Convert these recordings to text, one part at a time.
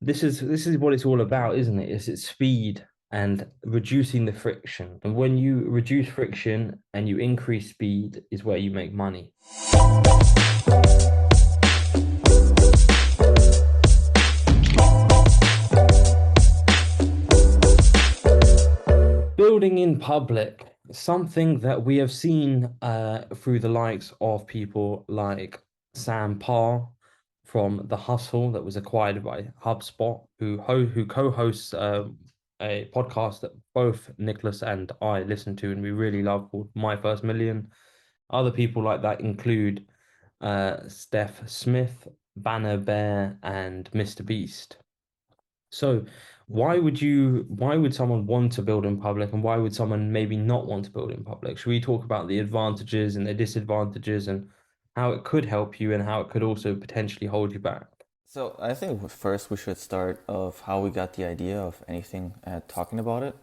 this is what it's all about, isn't it? It's speed and reducing the friction. And when you reduce friction and you increase speed is where you make money. Building in public, something that we have seen through the likes of people like Sam Parr from The Hustle that was acquired by HubSpot, who co-hosts a podcast that both Nicholas and I listen to and we really love called My First Million. Other people like that include Steph Smith, Banner Bear, and Mr. Beast. So why would someone want to build in public and why would someone maybe not want to build in public? Should we talk about the advantages and the disadvantages and how it could help you and how it could also potentially hold you back? So I think first we should start of how we got the idea of anything talking about it.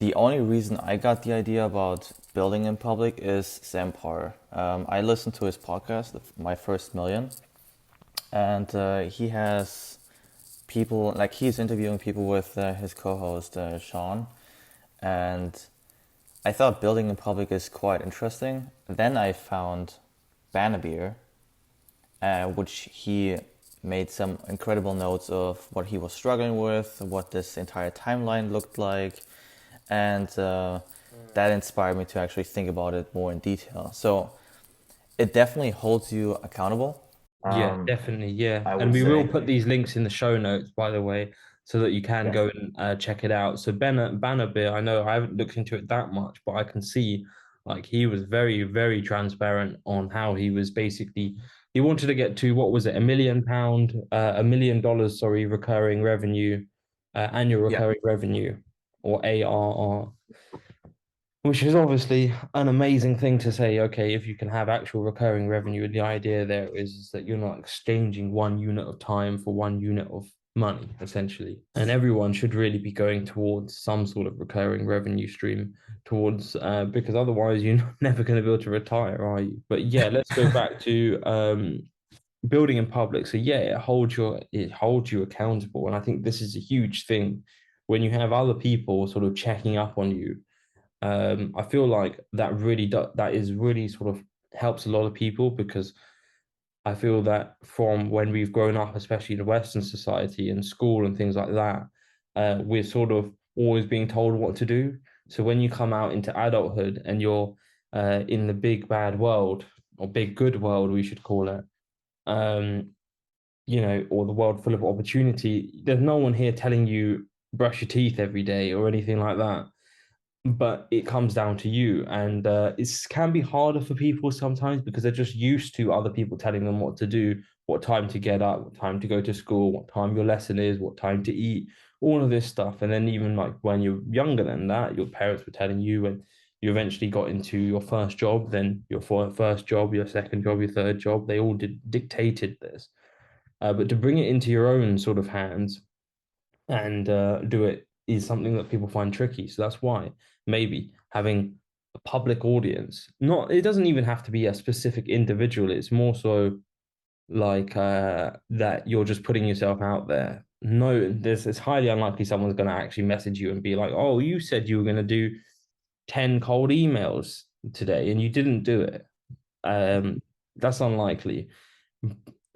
The only reason I got the idea about building in public is Sam Parr. I listened to his podcast, My First Million, and he has people like he's interviewing people with his co-host Sean, and I thought building in public is quite interesting. Then I found Banabir, which he made some incredible notes of what he was struggling with, what this entire timeline looked like, and that inspired me to actually think about it more in detail. So it definitely holds you accountable. Yeah, definitely. Yeah. I And would we will say. put these links in the show notes, by the way, so that you can Yeah. go and check it out. So Banner Beer, I know I haven't looked into it that much, but I can see like he was very, very transparent on how he was basically he wanted to get to what was it, £1 million, $1 million, sorry, recurring revenue, annual Yeah. recurring revenue, or ARR, which is obviously an amazing thing to say. Okay, if you can have actual recurring revenue, the idea there is that you're not exchanging 1 unit of time for 1 unit of money, essentially. And everyone should really be going towards some sort of recurring revenue stream towards because otherwise you're never going to be able to retire, are you? But yeah, let's go back to building in public. So yeah, it holds you accountable. And I think this is a huge thing when you have other people sort of checking up on you. I feel like that is really sort of helps a lot of people because I feel that from when we've grown up, especially in Western society and school and things like that, we're sort of always being told what to do. So when you come out into adulthood and you're in the big bad world or big good world, we should call it, um, or the world full of opportunity, there's no one here telling you brush your teeth every day or anything like that, but it comes down to you. And it can be harder for people sometimes because they're just used to other people telling them what to do, what time to get up, what time to go to school, what time your lesson is, what time to eat, all of this stuff. And then even like when you're younger than that, your parents were telling you when you eventually got into your first job, then your first job, your second job, your third job, they all dictated this. But to bring it into your own sort of hands and do it is something that people find tricky. So that's why maybe having a public audience, not it doesn't even have to be a specific individual. It's more so like that you're just putting yourself out there. No, it's highly unlikely someone's going to actually message you and be like, "Oh, you said you were going to do 10 cold emails today and you didn't do it." That's unlikely,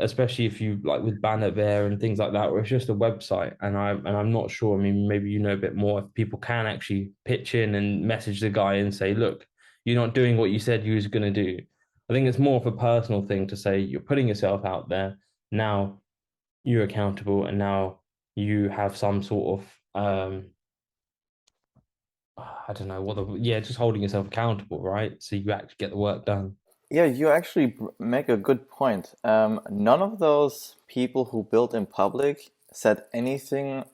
especially if you like with Banner there and things like that, where it's just a website. And I'm not sure. I mean, maybe you know a bit more if people can actually pitch in and message the guy and say, "Look, you're not doing what you said you was going to do." I think it's more of a personal thing to say you're putting yourself out there. Now you're accountable, and now you have some sort of I don't know what the yeah, just holding yourself accountable, right? So you actually get the work done. Yeah, you actually make a good point. None of those people who built in public said anything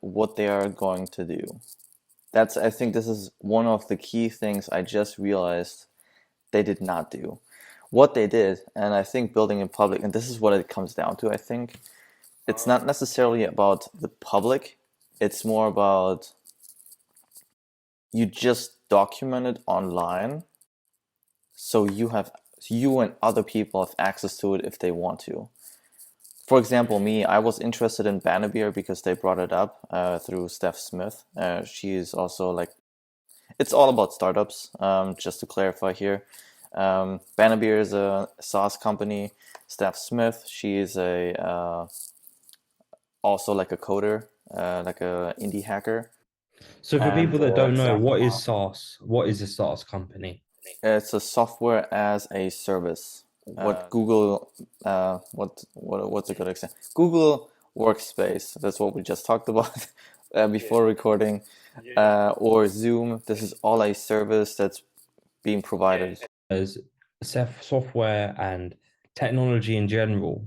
what they are going to do. I think this is one of the key things I just realized they did not do. What they did, and I think building in public, and this is what it comes down to, I think, it's not necessarily about the public, it's more about you just document it online so you and other people have access to it if they want to. for example, me, I was interested in Bannerbeer because they brought it up through Steph Smith. She is also like, it's all about startups. Just to clarify here, Bannerbeer is a SaaS company. Steph Smith, she is a also like a coder, like a indie hacker. So for And people that don't know, what is SaaS? What is a SaaS company? it's a software as a service. What Google, what's a good example? Google Workspace. That's what we just talked about before recording, or Zoom. This is all a service that's being provided. As software and technology in general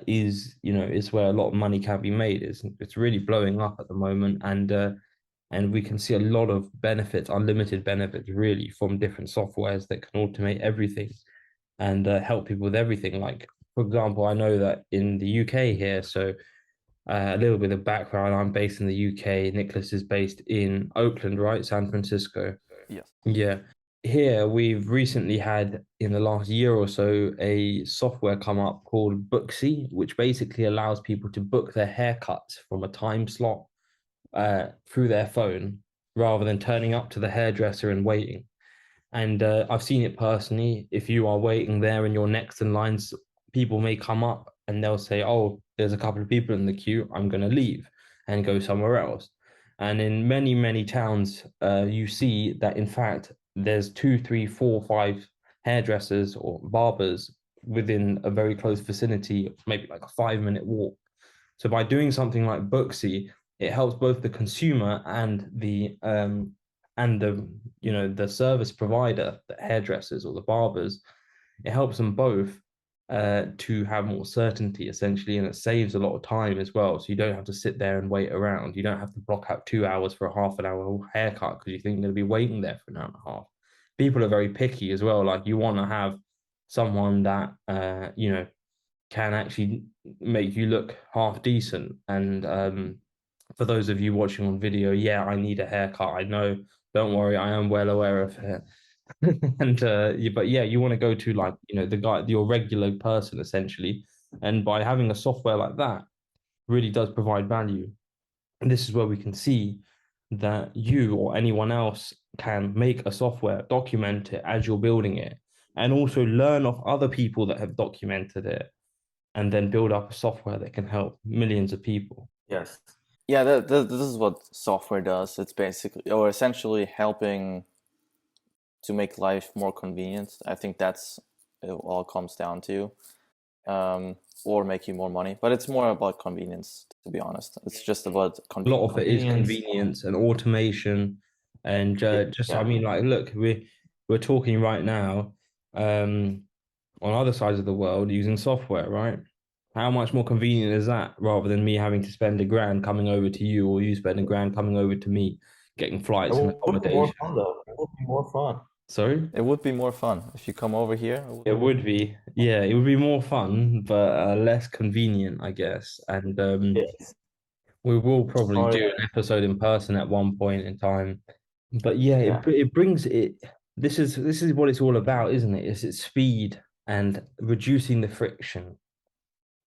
is, is where a lot of money can be made. It's really blowing up at the moment, and we can see a lot of benefits, unlimited benefits, really, from different softwares that can automate everything and help people with everything. Like, for example, I know that in the UK here, so a little bit of background, I'm based in the UK. Niclas is based in Oakland, right? San Francisco. Yes. Yeah. Here, we've recently had, in the last year or so, a software come up called Booksy, which basically allows people to book their haircuts from a time slot through their phone rather than turning up to the hairdresser and waiting. And I've seen it personally. If you are waiting there and you're next in lines, people may come up and they'll say, "Oh, there's a couple of people in the queue. I'm going to leave and go somewhere else." And in many, many towns, you see that in fact there's two, three, four, five hairdressers or barbers within a very close vicinity, maybe like a 5 minute walk. So by doing something like Booksy, it helps both the consumer and the the service provider, the hairdressers or the barbers. It helps them both to have more certainty essentially, and it saves a lot of time as well. So you don't have to sit there and wait around. You don't have to block out 2 hours for a half an hour haircut because you think you're going to be waiting there for an hour and a half. People are very picky as well. Like you want to have someone that can actually make you look half decent. And for those of you watching on video, yeah, I need a haircut. I know. Don't worry, I am well aware of it. And but yeah, you want to go to like the guy, your regular person essentially. And by having a software like that, really does provide value. And this is where we can see that you or anyone else can make a software, document it as you're building it, and also learn off other people that have documented it and then build up a software that can help millions of people. Yes. Yeah, this is what software does. It's basically, or essentially, helping to make life more convenient. I think that's it all comes down to, or make you more money. But it's more about convenience, to be honest. It's just about A lot of it is convenience. convenience and automation, and just I mean, like, look, we're talking right now on other sides of the world using software, right? How much more convenient is that rather than me having to spend $1,000 coming over to you or you spend $1,000 coming over to me, getting flights and would be more accommodation? fun though. It would be more fun. Sorry? It would be more fun if you come over here. It would be, yeah, it would be more fun, but less convenient, I guess. And Yes. we will probably Oh do yeah. an episode in person at one point in time. But yeah, Yeah. it brings it. This is what it's all about, isn't it? It's speed and reducing the friction.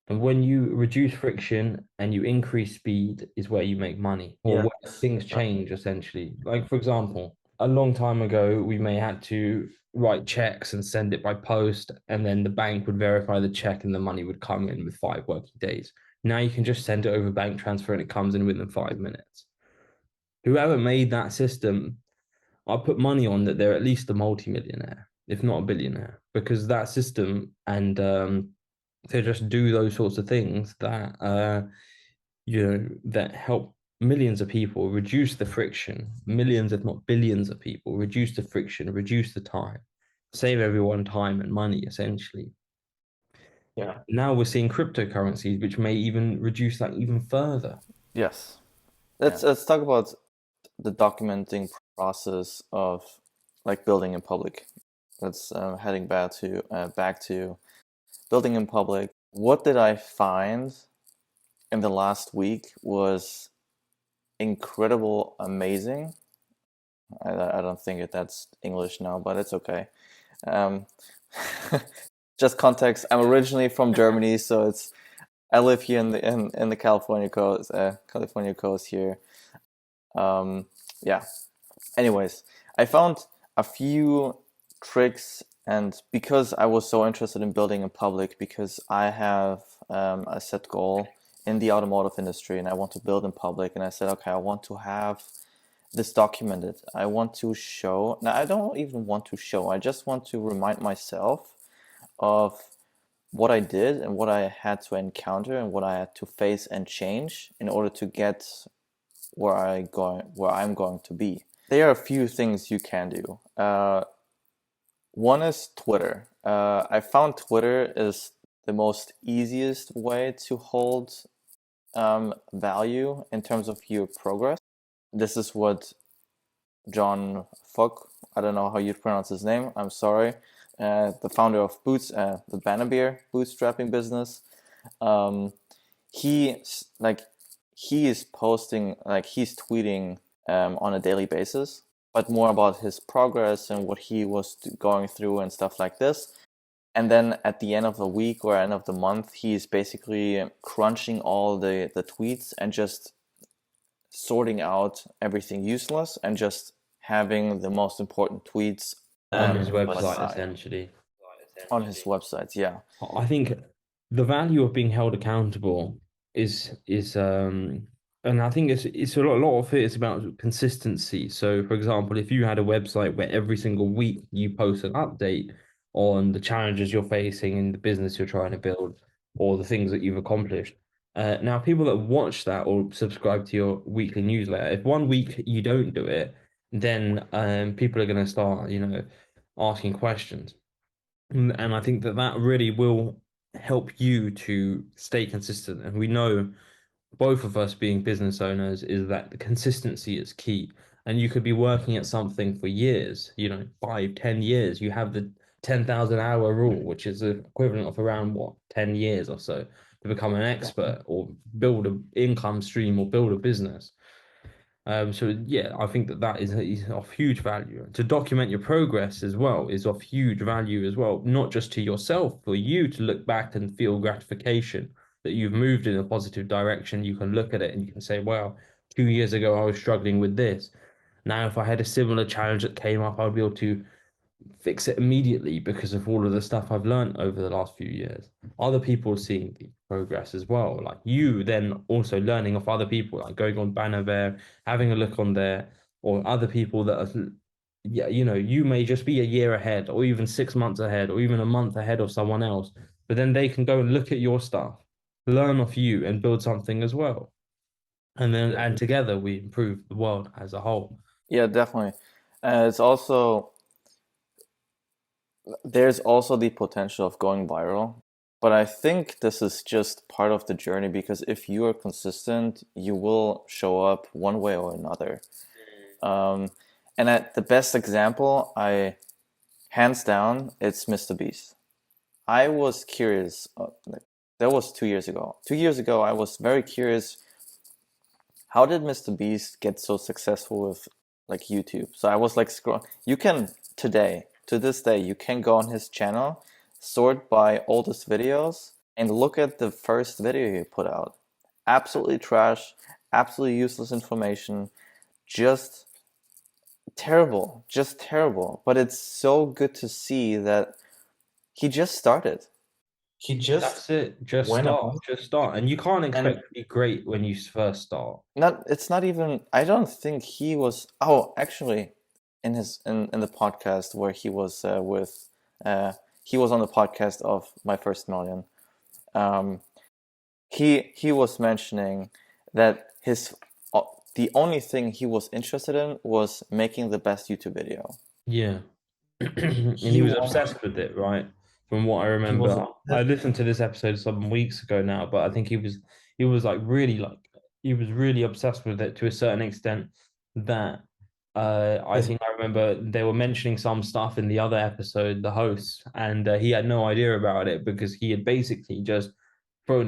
And when you reduce friction and you increase speed is where you make money or Yes. where things change essentially. Like for example, a long time ago, we may had to write checks and send it by post, and then the bank would verify the check and the money would come in with 5 working days. Now you can just send it over bank transfer and it comes in within 5 minutes. Whoever made that system, I put money on that they're at least a multimillionaire, if not a billionaire, because that system and they just do those sorts of things that that help millions of people reduce the friction, millions if not billions of people reduce the friction, reduce the time, save everyone time and money essentially. Yeah. Now we're seeing cryptocurrencies which may even reduce that even further. Yes. Let's talk about the documenting process of like building in public. Let's heading back to building in public. What did I find in the last week was incredible, amazing. I don't think that's English now, but it's okay. Um, just context. I'm originally from Germany, so I live here in the California coast here. Yeah. Anyways, I found a few tricks, and because I was so interested in building in public, because I have a set goal in the automotive industry, and I want to build in public, and I said, okay, I want to have this documented. I want to show. Now, I don't even want to show. I just want to remind myself of what I did and what I had to encounter and what I had to face and change in order to get where I'm going to be. There are a few things you can do. One is Twitter. I found Twitter is the most easiest way to hold value in terms of your progress. This is what John Fuck, I don't know how you pronounce his name, I'm sorry, the founder of the Banner bootstrapping business. He is posting, he's tweeting on a daily basis, but more about his progress and what he was going through and stuff like this. And then at the end of the week or end of the month, he's basically crunching all the tweets and just sorting out everything useless and just having the most important tweets on his by website, side. essentially. On his website, yeah. I think the value of being held accountable is and I think it's a lot of it is about consistency. So for example, if you had a website where every single week you post an update on the challenges you're facing in the business you're trying to build or the things that you've accomplished. Now people that watch that or subscribe to your weekly newsletter, if one week you don't do it, then people are going to start, asking questions. And I think that that really will help you to stay consistent. And we know both of us being business owners is that the consistency is key. And you could be working at something for years, 5, 10 years. You have the 10,000 hour rule, which is the equivalent of around what, 10 years or so to become an expert or build an income stream or build a business. So yeah, I think that that is of huge value. To document your progress as well is of huge value as well, not just to yourself, for you to look back and feel gratification that you've moved in a positive direction. You can look at it and you can say, "Wow, 2 years ago I was struggling with this. Now, if I had a similar challenge that came up, I'd be able to fix it immediately because of all of the stuff I've learned over the last few years. Other people seeing the progress as well, like you then also learning off other people, like going on Banner Bear, having a look on there, or other people that are, yeah, you may just be a year ahead, or even 6 months ahead, or even a month ahead of someone else, but then they can go and look at your stuff, learn off you, and build something as well. And together we improve the world as a whole. Yeah, definitely. It's also there's also the potential of going viral, but I think this is just part of the journey because if you are consistent, you will show up one way or another. And the best example, hands down, it's Mr.Beast. I was curious. That was 2 years ago. 2 years ago, I was very curious. How did Mr.Beast get so successful with YouTube? So I was scroll. You can to this day, you can go on his channel, sort by oldest videos, and look at the first video he put out. Absolutely trash, absolutely useless information, just terrible. But it's so good to see that he just started. That's it. Just start. And you can't expect to be great when you first start. It's not even. I don't think he was. Oh, actually, in the podcast where he was he was on the podcast of My First Million. He was mentioning that the only thing he was interested in was making the best YouTube video. Yeah. And he was obsessed with it, right? From what I remember. I listened to this episode some weeks ago now, but I think he was he was really obsessed with it to a certain extent that I think I remember they were mentioning some stuff in the other episode, the hosts, and he had no idea about it because he had basically just thrown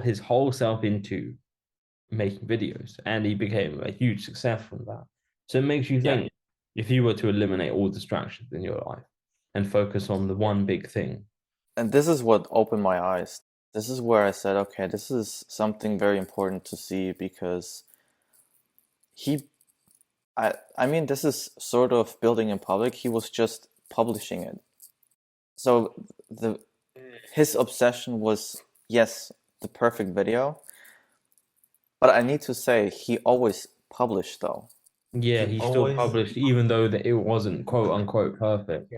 his whole self into making videos, and he became a huge success from that. So it makes you think if you were to eliminate all distractions in your life and focus on the one big thing. And this is what opened my eyes. this is where I said, okay, this is something very important to see, because I mean, this is sort of building in public. He was just publishing it. So his obsession was, yes, the perfect video. But I need to say, he always published though. Yeah, He he still always published, even though that it wasn't quote unquote perfect.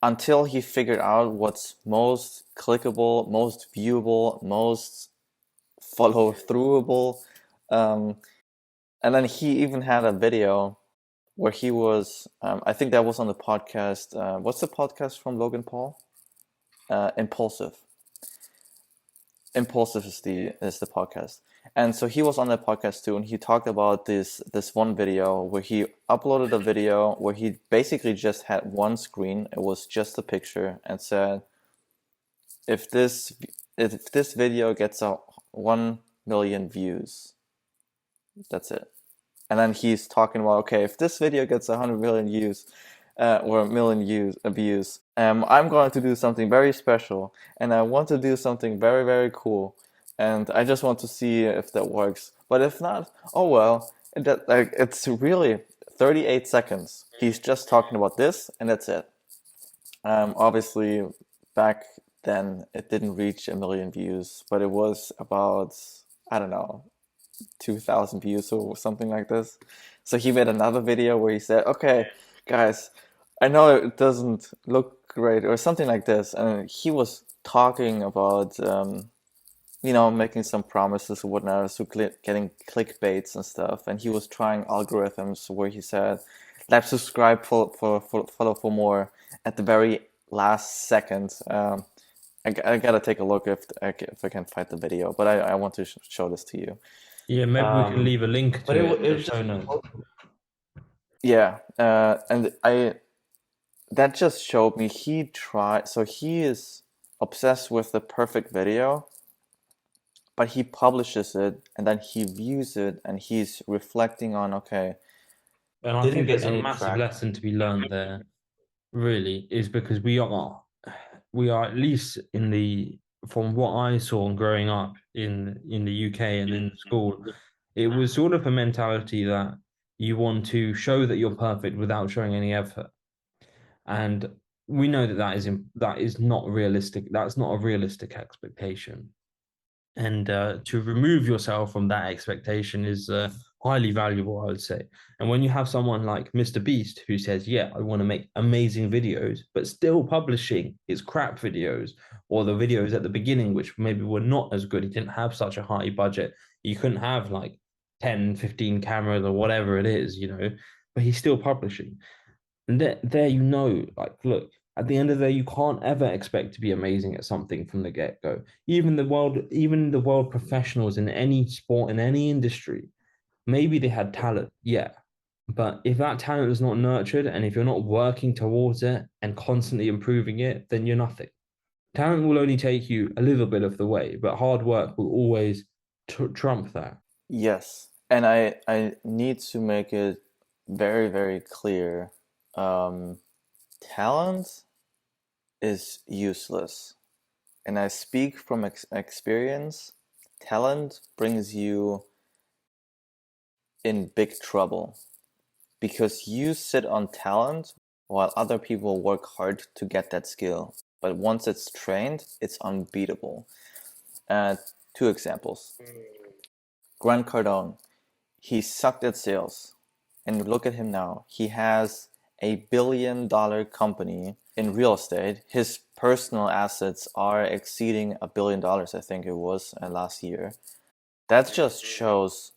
Until he figured out what's most clickable, most viewable, most follow throughable. And then he even had a video where he was, I think that was on the podcast. What's the podcast from Logan Paul? Impulsive. Impulsive is the podcast. And so he was on that podcast too, and he talked about this one video where he uploaded a video where he basically just had one screen. It was just a picture, and said, if this video gets 1 million views, that's it. And then he's talking about, okay, if this video gets 100 million views, or a million views, I'm going to do something very special, and I want to do something very, very cool, and I just want to see if that works. But if not, oh well. It's really 38 seconds. He's just talking about this, and that's it. Obviously, back then it didn't reach 1 million views, but it was about, I don't know, 2,000 views or something like this. So he made another video where he said, okay, guys, I know it doesn't look great, or something like this. And he was talking about, making some promises or whatnot, so getting clickbaits and stuff. And he was trying algorithms where he said, let's subscribe, follow for more at the very last second. I gotta take a look if I can find the video, but I want to show this to you. Yeah, maybe we can leave a link but to it it in was the just show notes. Yeah, and that just showed me he tried. So he is obsessed with the perfect video, but he publishes it and then he views it and he's reflecting on, okay, And I didn't think get there's a any massive traction. lesson to be learned there, really, is because we are at least in the from what I saw growing up in the UK and in school, it was sort of a mentality that you want to show that you're perfect without showing any effort. And we know that that is not realistic. That's not a realistic expectation. And to remove yourself from that expectation is highly valuable, I would say. And when you have someone like Mr. Beast who says, yeah, I want to make amazing videos, but still publishing his crap videos, or the videos at the beginning which maybe were not as good, he didn't have such a high budget, you couldn't have like 10, 15 cameras or whatever it is, but he's still publishing. And there, like, look, at the end of the day, you can't ever expect to be amazing at something from the get-go. Even the world professionals in any sport, in any industry, maybe they had talent, yeah. But if that talent is not nurtured, and if you're not working towards it and constantly improving it, then you're nothing. Talent will only take you a little bit of the way, but hard work will always trump that. yes. And I need to make it very, very clear. Talent is useless. And I speak from experience. Talent brings you in big trouble, because you sit on talent while other people work hard to get that skill. But once it's trained, it's unbeatable. Two examples. Grant Cardone, he sucked at sales. And look at him now. He has a $1 billion company in real estate. His personal assets are exceeding $1 billion, I think it was last year. That just shows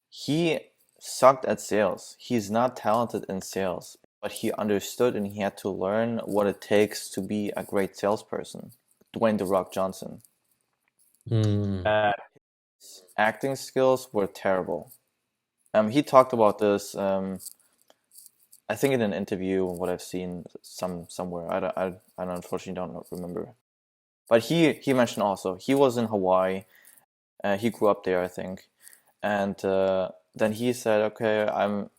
he sucked at sales. He's not talented in sales, but he understood and he had to learn what it takes to be a great salesperson. Dwayne "The Rock" Johnson. Mm. Acting skills were terrible. He talked about this. I think in an interview, what I've seen somewhere. I unfortunately don't remember. But he mentioned also he was in Hawaii. He grew up there, I think, and then he said, "Okay, I'm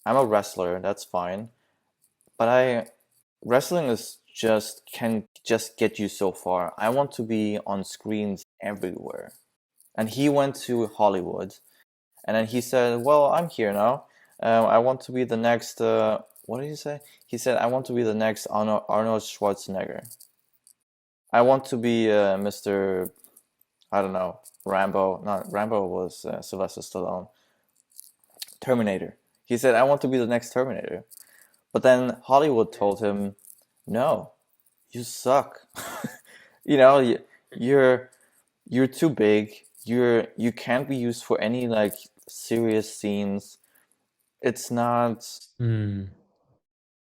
a wrestler. That's fine, but wrestling is can just get you so far. I want to be on screens everywhere. And he went to Hollywood, and then he said, "Well, I'm here now. I want to be the next." What did he say? He said, "I want to be the next Arnold Schwarzenegger. I want to be Mr. I don't know, Rambo. Not Rambo was Sylvester Stallone. Terminator. He said, I want to be the next Terminator. But then Hollywood told him, no, you suck. you know, you're you're too big. You can't be used for any like serious scenes. It's not.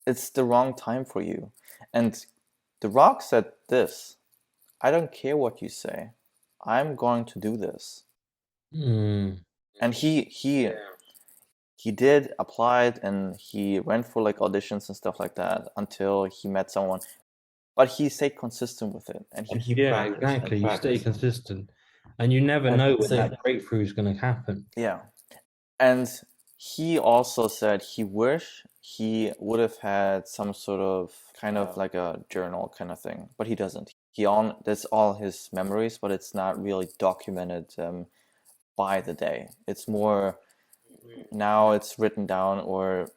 It's the wrong time for you. And The Rock said this. I don't care what you say. I'm going to do this. And he did applied and he went for like auditions and stuff like that until he met someone. But he stayed consistent with it, and he Yeah, practiced and exactly. You stay practiced. consistent, and you never And know when so that breakthrough is going to happen. yeah. And he also said he wished he would have had some sort of kind of like a journal kind of thing, but he doesn't. That's all his memories, but it's not really documented by the day. It's more now it's written down or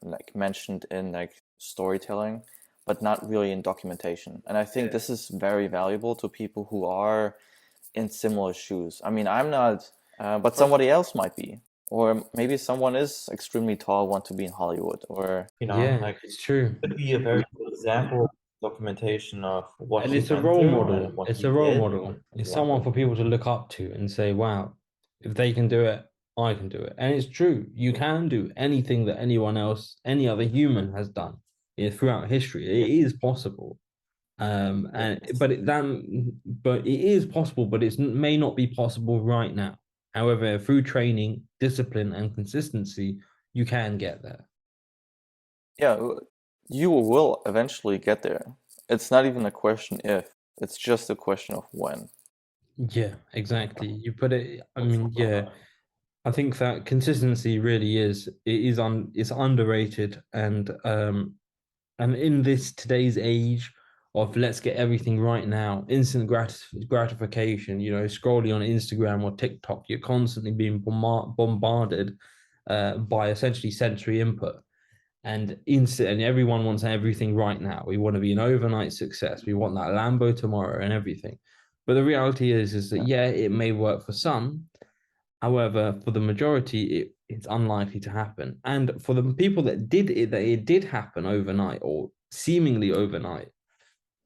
like mentioned in like storytelling, but not really in documentation. And I think this is very valuable to people who are in similar shoes. I mean, I'm not, but somebody else might be. Or maybe someone is extremely tall, want to be in Hollywood, or Yeah, like it's true. could be a very good example of documentation of what And he it's a went role through and model. what It's he a role did. model. It's someone Exactly. for people to look up to and say, wow, if they can do it, I can do it. And it's true. You can do anything that anyone else, any other human has done throughout history. It is possible. And but but it is possible, but it may not be possible right now. However, through training, discipline, and consistency, you can get there. yeah, you will eventually get there. It's not even a question if, it's just a question of when. Yeah, exactly. You put it, I mean, yeah, I think that consistency really it's underrated and in this today's age of let's get everything right now, instant gratification, scrolling on Instagram or TikTok, you're constantly being bombarded by essentially sensory input and everyone wants everything right now. We want to be an overnight success. We want that Lambo tomorrow and everything. But the reality is that yeah, it may work for some. However, for the majority, it's unlikely to happen. And for the people that it did happen overnight or seemingly overnight,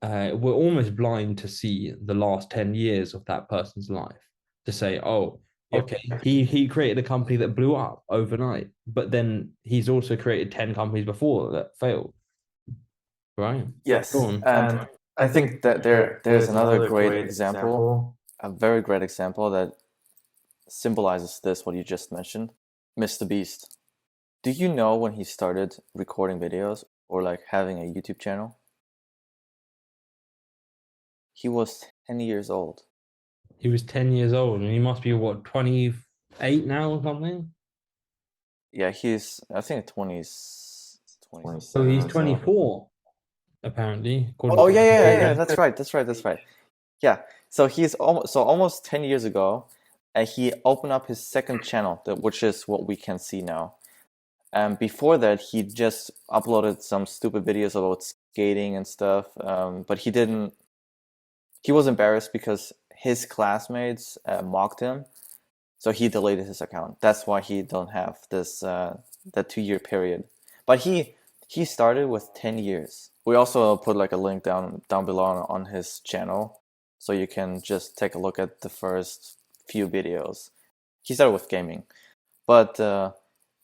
we're almost blind to see the last 10 years of that person's life to say, oh, okay, he created a company that blew up overnight, but then he's also created 10 companies before that failed, right? Go Yes, on. and I think that there's another great example, example. a very great example that symbolizes this, what you just mentioned. Mr.Beast. Do you know when he started recording videos or like having a YouTube channel? He was 10 years old. He was 10 years old and he must be what, 28 now or something? Yeah, he's, I think, 20s. So 27 he's or so. 24, apparently, according Oh, to yeah, Wikipedia. that's right. Yeah, so almost 10 years ago, he opened up his second channel, which is what we can see now. Before that, he just uploaded some stupid videos about skating and stuff, but he was embarrassed because his classmates mocked him, so he deleted his account. That's why he don't have this that 2 year period. But he started with 10 years. We also put like a link down below on his channel, so you can just take a look at the first few videos. He started with gaming, but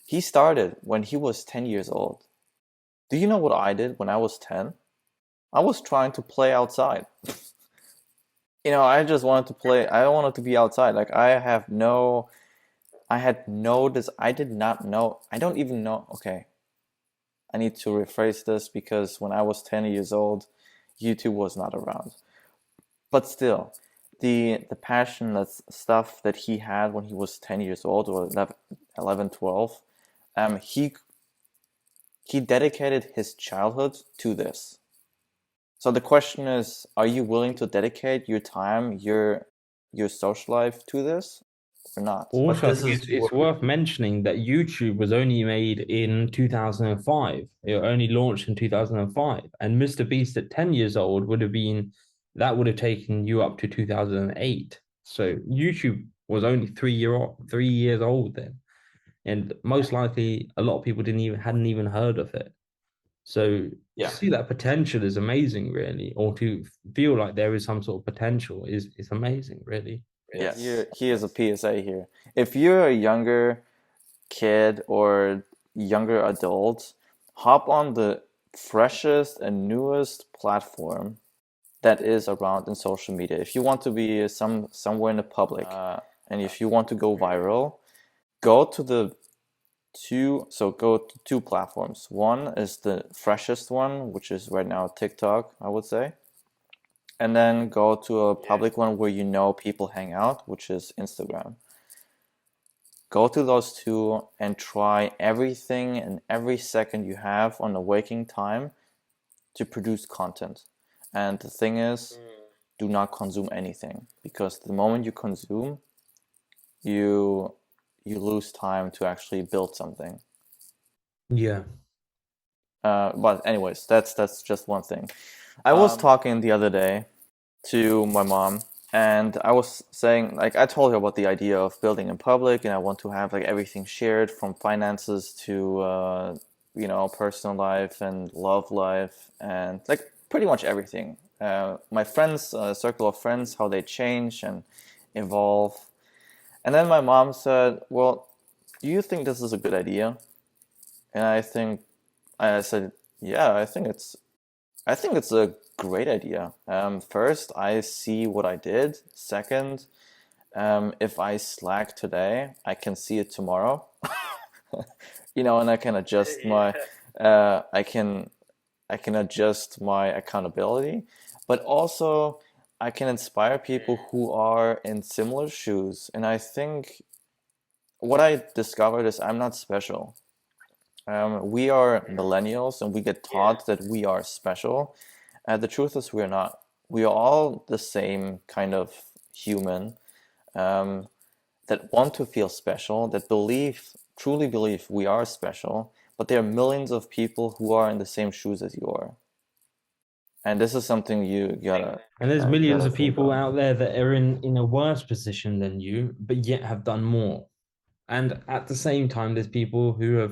he started when he was 10 years old. Do you know what I did when I was 10? I was trying to play outside. I just wanted to play. I wanted to be outside. Like I had no this. I did not know. I don't even know. Okay, I need to rephrase this because when I was 10 years old, YouTube was not around. But still, the passion, that stuff that he had when he was 10 years old or 11 12, he dedicated his childhood to this. So the question is, are you willing to dedicate your time, your social life to this or not? Also, I this think is it's worth mentioning that YouTube was only made in 2005. It only launched in 2005. And Mr. Beast at 10 years old that would have taken you up to 2008. So YouTube was only 3 years old then. And most likely a lot of people hadn't even heard of it. So to see that potential is amazing, really, or to feel like there is some sort of potential is amazing, really. Yeah, here's a PSA here. If you're a younger kid or younger adult, hop on the freshest and newest platform that is around in social media. If you want to be somewhere in the public, and if you want to go viral, go to two platforms. One is the freshest one, which is right now TikTok, I would say. And then go to a public one where you know people hang out, which is Instagram. Go to those two and try everything and every second you have on the waking time to produce content. And the thing is, do not consume anything, because the moment you consume, you lose time to actually build something. Yeah. But anyways, that's just one thing. I was talking the other day to my mom, and I was saying, like, I told her about the idea of building in public, and I want to have like everything shared, from finances to personal life and love life, and like pretty much everything. My friends, circle of friends, how they change and evolve. And then my mom said, "Well, do you think this is a good idea?" And I said, "Yeah, I think it's a great idea. First, I see what I did. Second, if I slack today, I can see it tomorrow, and I can adjust my, I can adjust my accountability, but also I can inspire people who are in similar shoes. And I think what I discovered is I'm not special. We are millennials, and we get taught that we are special. The truth is, we're not. We are all the same kind of human, that want to feel special, that truly believe we are special, but there are millions of people who are in the same shoes as you are. And this is something you gotta. And there's you millions gotta of think people on. out there that are in a worse position than you, but yet have done more. And at the same time, there's people you're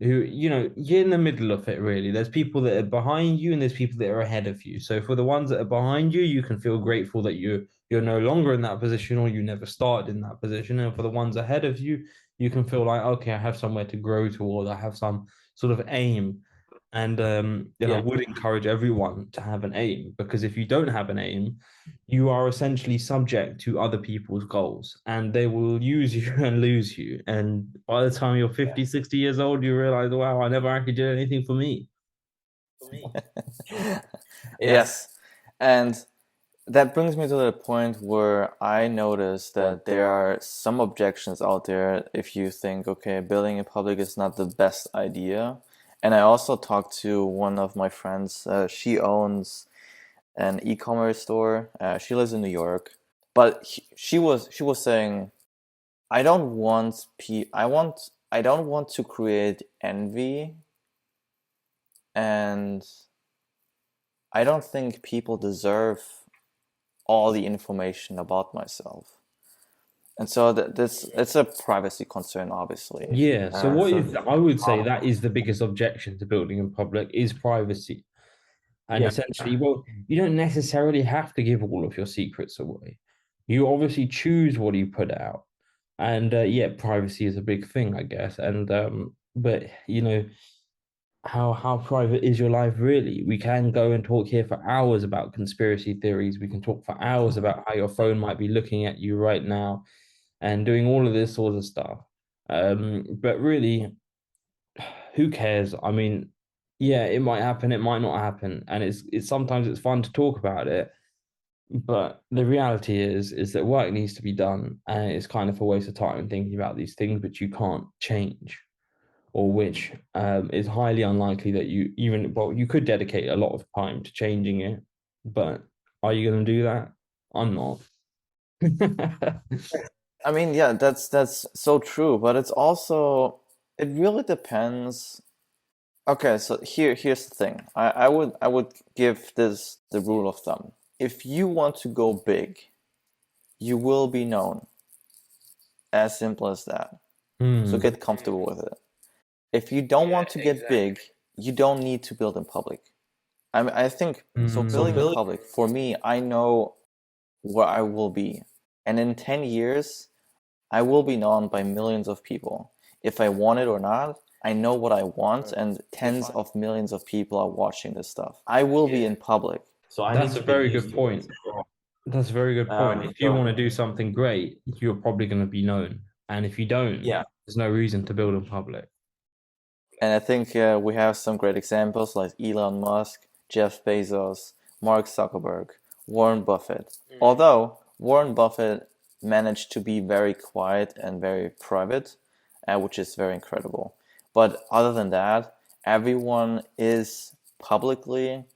in the middle of it, really. There's people that are behind you and there's people that are ahead of you. So for the ones that are behind you, you can feel grateful that you're no longer in that position, or you never started in that position. And for the ones ahead of you, you can feel like, okay, I have somewhere to grow toward. I have some sort of aim. And I would encourage everyone to have an aim, because if you don't have an aim, you are essentially subject to other people's goals, and they will use you and lose you. And by the time you're 50, 60 years old, you realize, wow, I never actually did anything for me. Yes, and that brings me to the point where I noticed that there are some objections out there if you think, okay, building in public is not the best idea. And I also talked to one of my friends. She owns an e-commerce store. She lives in New York, but she was saying, I don't want to create envy, and I don't think people deserve all the information about myself. And so it's a privacy concern, obviously. Yeah. So I would say that is the biggest objection to building in public is privacy. And essentially, well, you don't necessarily have to give all of your secrets away. You obviously choose what you put out. And privacy is a big thing, I guess. And but how private is your life really? We can go and talk here for hours about conspiracy theories. We can talk for hours about how your phone might be looking at you right now and doing all of this sort of stuff. But really, who cares? I mean, yeah, it might happen, it might not happen, and it's sometimes it's fun to talk about it. But the reality is that work needs to be done, and it's kind of a waste of time thinking about these things, but you can't change. or which is highly unlikely that you even, well, you could dedicate a lot of time to changing it, but are you going to do that? I'm not. I mean, yeah, that's so true, but it's also it really depends. Okay, so here's the thing. I would give this the rule of thumb. If you want to go big, you will be known. As simple as that. So get comfortable with it. If you don't want to get big, you don't need to build in public. I think so. Building in public for me, I know where I will be, and in 10 years, I will be known by millions of people. If I want it or not, I know what I want, and tens of millions of people are watching this stuff. I will be in public. So I That's need a to get very used good to it. point. That's a very good point. If you want to do something great, you're probably going to be known. And if you don't, Yeah. there's no reason to build in public. And I think we have some great examples like Elon Musk, Jeff Bezos, Mark Zuckerberg, Warren Buffett. Although Warren Buffett managed to be very quiet and very private, which is very incredible. But other than that, everyone is publicly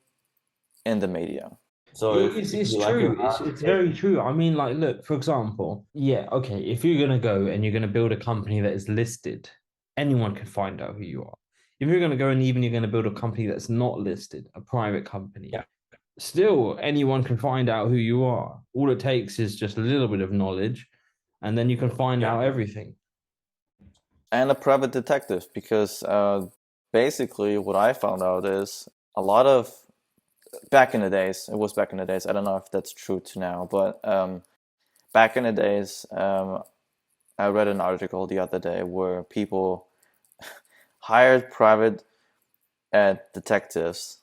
in the media. So if It's you like your true. It's very true. I mean, like, look, for example, yeah, okay, if you're gonna go and you're gonna build a company that is listed, anyone can find out who you are. If you're gonna go and even you're gonna build a company that's not listed, a private company, Yeah. still anyone can find out who you are. All it takes is just a little bit of knowledge, and then you can find out everything. And a private detective, because basically what I found out is a lot of back in the days, it was back in the days, I don't know if that's true to now, but back in the days, I read an article the other day where people hired private detectives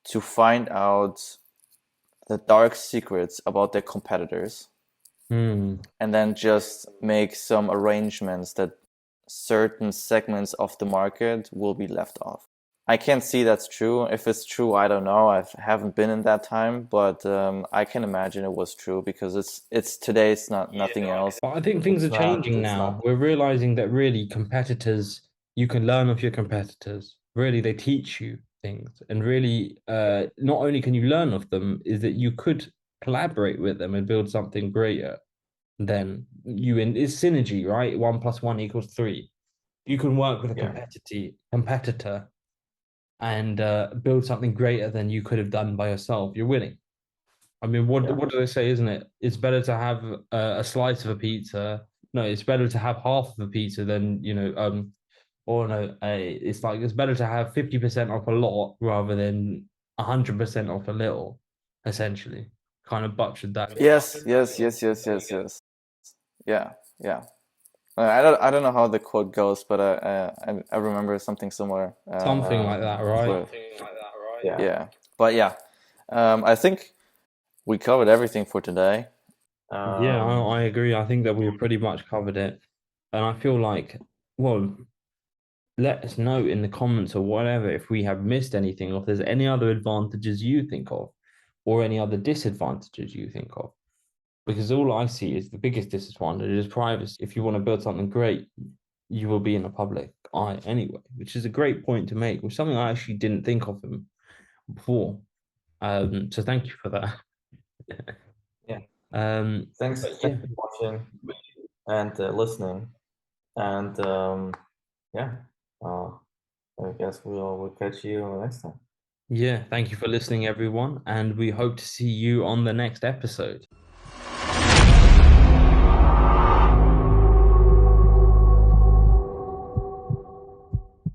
to find out the dark secrets about their competitors and then just make some arrangements that certain segments of the market will be left off. I can't see that's true. If it's true, I don't know. I haven't been in that time, but I can imagine it was true because it's today. It's not nothing else. But I think things are changing now. We're realizing that really competitors, you can learn off your competitors. Really, they teach you things. And really, not only can you learn off them, is that you could collaborate with them and build something greater than you in it's synergy, right? 1 + 1 = 3. You can work with a competitor and build something greater than you could have done by yourself. You're winning. I mean, what do they say, isn't it? It's better to have a slice of a pizza. No, it's better to have half of a pizza than, or no, it's like it's better to have 50% off a lot rather than 100% off a little, essentially. Kind of butchered that. Yes, yes, yes, yes, yes, yes. Yeah, yeah. I don't know how the quote goes, but I remember something similar. Something like that, right? Yeah, but yeah, I think we covered everything for today. Yeah, I agree. I think that we pretty much covered it. And I feel like, well, let us know in the comments or whatever if we have missed anything, or if there's any other advantages you think of, or any other disadvantages you think of. Because all I see is the biggest disadvantage is privacy. If you want to build something great, you will be in the public eye anyway, which is a great point to make, which is something I actually didn't think of him before. So thank you for that. Yeah. Thanks Thanks for watching and listening. And yeah, I guess we'll catch you next time. Yeah, thank you for listening, everyone, and we hope to see you on the next episode.